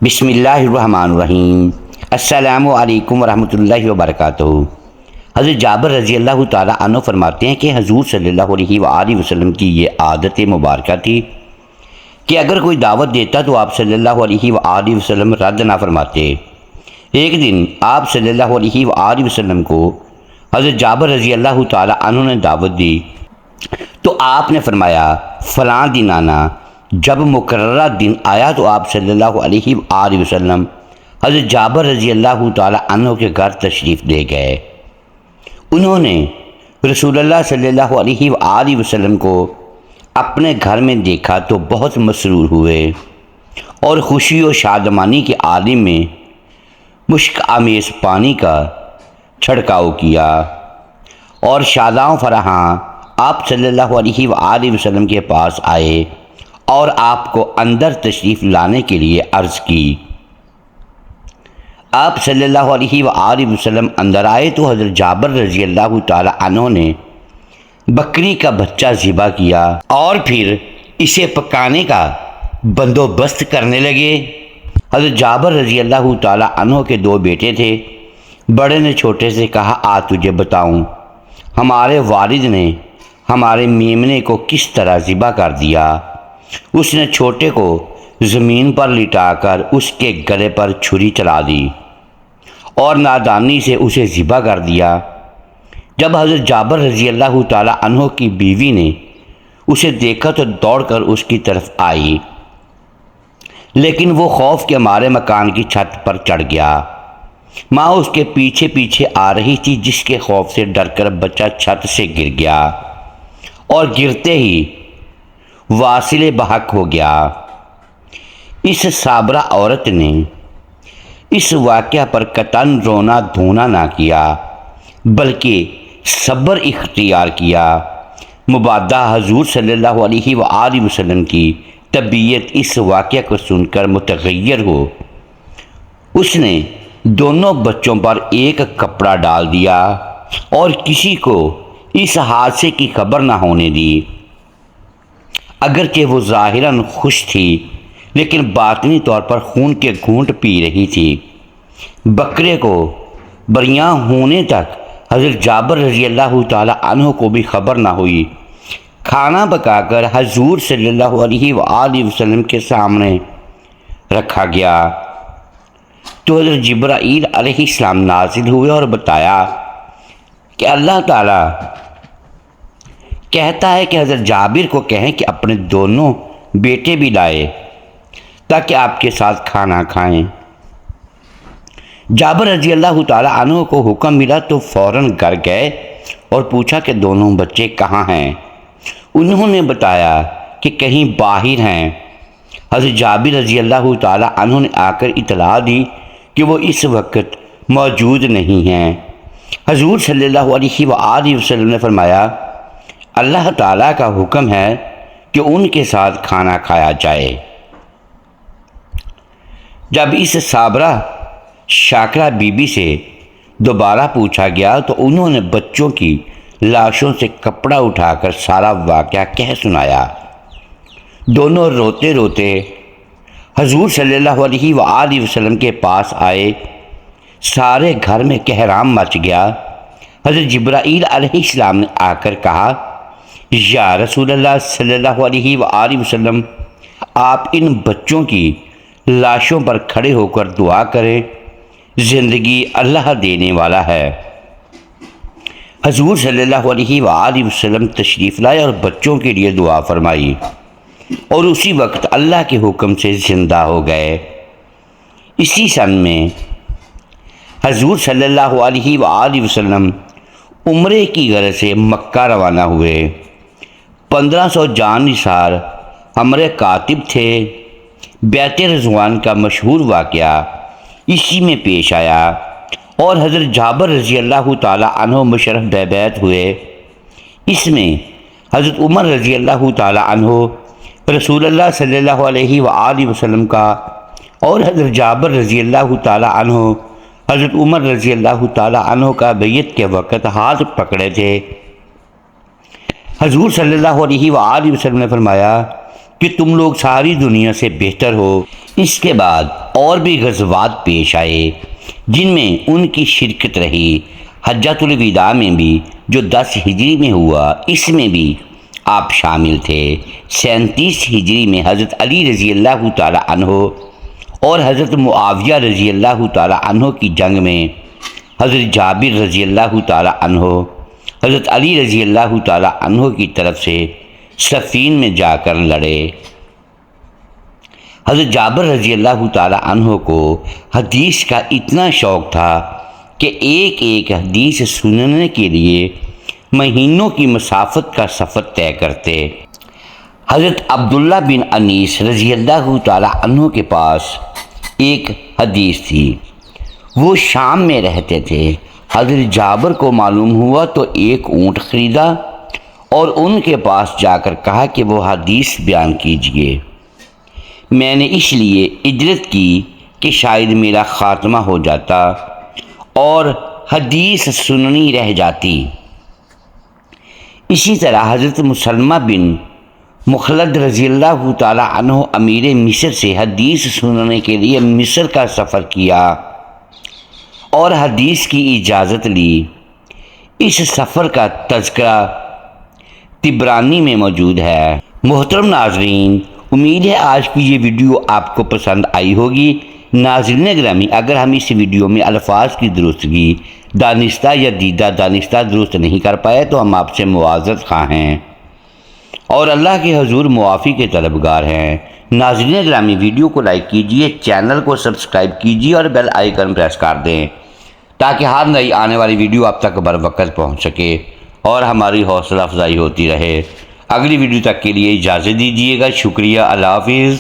بسم اللہ الرحمن الرحیم۔ السلام علیکم ورحمۃ اللہ وبرکاتہ۔ حضرت جابر رضی اللہ تعالیٰ عنہ فرماتے ہیں کہ حضور صلی اللہ علیہ وآلہ وسلم کی یہ عادت مبارکہ تھی کہ اگر کوئی دعوت دیتا تو آپ صلی اللہ علیہ وآلہ وسلم رد نہ فرماتے۔ ایک دن آپ صلی اللہ علیہ وآلہ وسلم کو حضرت جابر رضی اللہ تعالیٰ عنہ نے دعوت دی تو آپ نے فرمایا فلاں دن آنا۔ جب مقررہ دن آیا تو آپ صلی اللہ علیہ وآلہ وسلم حضرت جابر رضی اللہ تعالیٰ عنہ کے گھر تشریف لے گئے۔ انہوں نے رسول اللہ صلی اللہ علیہ وآلہ وسلم کو اپنے گھر میں دیکھا تو بہت مسرور ہوئے اور خوشی و شادمانی کے عالم میں مشک آمیز پانی کا چھڑکاؤ کیا اور شاداں فراہاں آپ صلی اللہ علیہ وآلہ وسلم کے پاس آئے اور آپ کو اندر تشریف لانے کے لیے عرض کی۔ آپ صلی اللہ علیہ وآلہ وسلم اندر آئے تو حضرت جابر رضی اللہ تعالی عنہ نے بکری کا بچہ ذبح کیا اور پھر اسے پکانے کا بندوبست کرنے لگے۔ حضرت جابر رضی اللہ تعالی عنہ کے دو بیٹے تھے۔ بڑے نے چھوٹے سے کہا آ تجھے بتاؤں ہمارے والد نے ہمارے میمنے کو کس طرح ذبح کر دیا۔ اس نے چھوٹے کو زمین پر لٹا کر اس کے گلے پر چھری چلا دی اور نادانی سے اسے ذبح کر دیا۔ جب حضرت جابر رضی اللہ تعالی عنہ کی بیوی نے اسے دیکھا تو دوڑ کر اس کی طرف آئی، لیکن وہ خوف کے مارے مکان کی چھت پر چڑھ گیا۔ ماں اس کے پیچھے پیچھے آ رہی تھی، جس کے خوف سے ڈر کر بچہ چھت سے گر گیا اور گرتے ہی واصل بحق ہو گیا۔ اس صابرہ عورت نے اس واقعہ پر قطعاً رونا دھونا نہ کیا بلکہ صبر اختیار کیا، مبادا حضور صلی اللہ علیہ وآلہ وسلم کی طبیعت اس واقعہ کو سن کر متغیر ہو۔ اس نے دونوں بچوں پر ایک کپڑا ڈال دیا اور کسی کو اس حادثے کی خبر نہ ہونے دی۔ اگرچہ وہ ظاہراً خوش تھی لیکن باطنی طور پر خون کے گھونٹ پی رہی تھی۔ بکرے کو بریاں ہونے تک حضرت جابر رضی اللہ تعالی عنہ کو بھی خبر نہ ہوئی۔ کھانا پکا کر حضور صلی اللہ علیہ وآلہ وسلم کے سامنے رکھا گیا تو حضرت جبرائیل علیہ السلام نازل ہوئے اور بتایا کہ اللہ تعالیٰ کہتا ہے کہ حضرت جابر کو کہیں کہ اپنے دونوں بیٹے بھی لائے تاکہ آپ کے ساتھ کھانا کھائیں۔ جابر رضی اللہ تعالی عنہ کو حکم ملا تو فوراً گھر گئے اور پوچھا کہ دونوں بچے کہاں ہیں۔ انہوں نے بتایا کہ کہیں باہر ہیں۔ حضرت جابر رضی اللہ تعالی عنہ نے آ کر اطلاع دی کہ وہ اس وقت موجود نہیں ہیں۔ حضور صلی اللہ علیہ وآلہ وسلم نے فرمایا اللہ تعالیٰ کا حکم ہے کہ ان کے ساتھ کھانا کھایا جائے۔ جب اس صابرہ شاکرہ بی بی سے دوبارہ پوچھا گیا تو انہوں نے بچوں کی لاشوں سے کپڑا اٹھا کر سارا واقعہ کہہ سنایا۔ دونوں روتے روتے حضور صلی اللہ علیہ وآلہ وسلم کے پاس آئے۔ سارے گھر میں کہرام مچ گیا۔ حضرت جبرائیل علیہ السلام نے آ کر کہا یا رسول اللہ صلی اللہ علیہ وآلہ وسلم، آپ ان بچوں کی لاشوں پر کھڑے ہو کر دعا کریں، زندگی اللہ دینے والا ہے۔ حضور صلی اللہ علیہ وآلہ وسلم تشریف لائے اور بچوں کے لیے دعا فرمائی اور اسی وقت اللہ کے حکم سے زندہ ہو گئے۔ اسی سن میں حضور صلی اللہ علیہ وآلہ وسلم عمرے کی غرض سے مکہ روانہ ہوئے۔ 1500 جان نثار امر کاتب تھے۔ بیعت رضوان کا مشہور واقعہ اسی میں پیش آیا اور حضرت جابر رضی اللہ تعالی عنہ مشرف بیعت ہوئے۔ اس میں حضرت عمر رضی اللہ تعالی عنہ رسول اللہ صلی اللہ علیہ وآلہ وسلم کا اور حضرت جابر رضی اللہ تعالی عنہ حضرت عمر رضی اللہ تعالی عنہ کا بیعت کے وقت ہاتھ پکڑے تھے۔ حضور صلی اللہ علیہ وآلہ وسلم نے فرمایا کہ تم لوگ ساری دنیا سے بہتر ہو۔ اس کے بعد اور بھی غزوات پیش آئے جن میں ان کی شرکت رہی۔ حجۃ الوداع میں بھی جو 10 ہجری میں ہوا، اس میں بھی آپ شامل تھے۔ 37 ہجری میں حضرت علی رضی اللہ تعالی عنہ اور حضرت معاویہ رضی اللہ تعالی عنہ کی جنگ میں حضرت جابر رضی اللہ تعالی عنہ حضرت علی رضی اللہ تعالی عنہ کی طرف سے صفین میں جا کر لڑے۔ حضرت جابر رضی اللہ تعالی عنہ کو حدیث کا اتنا شوق تھا کہ ایک ایک حدیث سننے کے لیے مہینوں کی مسافت کا سفر طے کرتے۔ حضرت عبداللہ بن انیس رضی اللہ تعالی عنہ کے پاس ایک حدیث تھی، وہ شام میں رہتے تھے۔ حضرت جابر کو معلوم ہوا تو ایک اونٹ خریدا اور ان کے پاس جا کر کہا کہ وہ حدیث بیان کیجئے۔ میں نے اس لیے اجرت کی کہ شاید میرا خاتمہ ہو جاتا اور حدیث سننی رہ جاتی۔ اسی طرح حضرت مسلمہ بن مخلد رضی اللہ تعالی عنہ امیر مصر سے حدیث سننے کے لیے مصر کا سفر کیا اور حدیث کی اجازت لی۔ اس سفر کا تذکرہ طبرانی میں موجود ہے۔ محترم ناظرین، امید ہے آج کی یہ ویڈیو آپ کو پسند آئی ہوگی۔ ناظرین گرامی، اگر ہم اس ویڈیو میں الفاظ کی درستگی دانستہ یا دیدہ دانستہ درست نہیں کر پائے تو ہم آپ سے معذرت خواہ ہیں اور اللہ کے حضور معافی کے طلبگار ہیں۔ ناظرین گرامی، ویڈیو کو لائک کیجئے، چینل کو سبسکرائب کیجئے اور بیل آئیکن پریس کر دیں تاکہ ہر نئی آنے والی ویڈیو آپ تک بر وقت پہنچ سکے اور ہماری حوصلہ افزائی ہوتی رہے۔ اگلی ویڈیو تک کے لیے اجازت دیجیے گا۔ شکریہ، اللہ حافظ۔